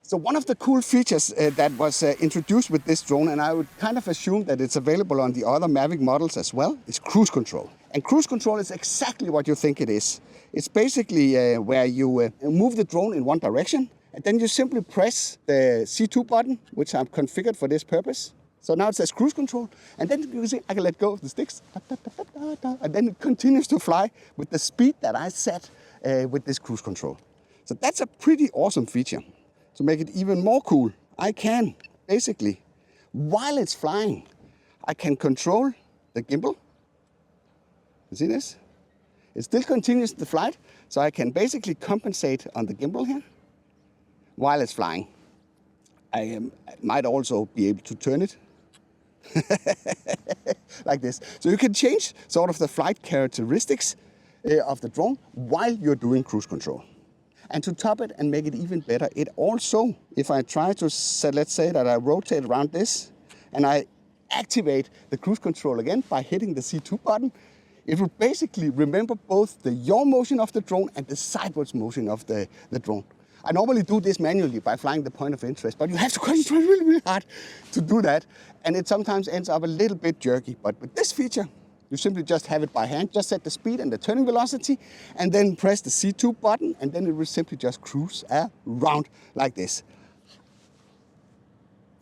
So one of the cool features that was introduced with this drone, and I would kind of assume that it's available on the other Mavic models as well, is cruise control. And cruise control is exactly what you think it is. It's basically where you move the drone in one direction, and then you simply press the C2 button, which I've configured for this purpose. So now it says cruise control, and then you can see I can let go of the sticks, and then it continues to fly with the speed that I set with this cruise control. So that's a pretty awesome feature. To make it even more cool, I can basically, while it's flying, I can control the gimbal. You see this? It still continues the flight, so I can basically compensate on the gimbal here while it's flying. I might also be able to turn it like this. So you can change sort of the flight characteristics of the drone while you're doing cruise control. And to top it and make it even better, it also, if I try to, let's say that I rotate around this and I activate the cruise control again by hitting the C2 button, it will basically remember both the yaw motion of the drone and the sideways motion of the drone. I normally do this manually by flying the point of interest, but you have to concentrate really, really hard to do that. And it sometimes ends up a little bit jerky. But with this feature, you simply just have it by hand, just set the speed and the turning velocity, and then press the C2 button, and then it will simply just cruise around like this.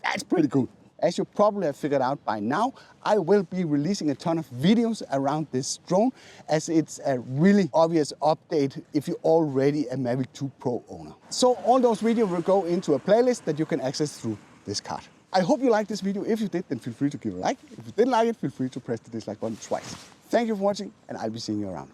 That's pretty cool. As you probably have figured out by now, I will be releasing a ton of videos around this drone, as it's a really obvious update if you're already a Mavic 2 Pro owner. So all those videos will go into a playlist that you can access through this card. I hope you liked this video. If you did, then feel free to give a like. If you didn't like it, feel free to press the dislike button twice. Thank you for watching, and I'll be seeing you around.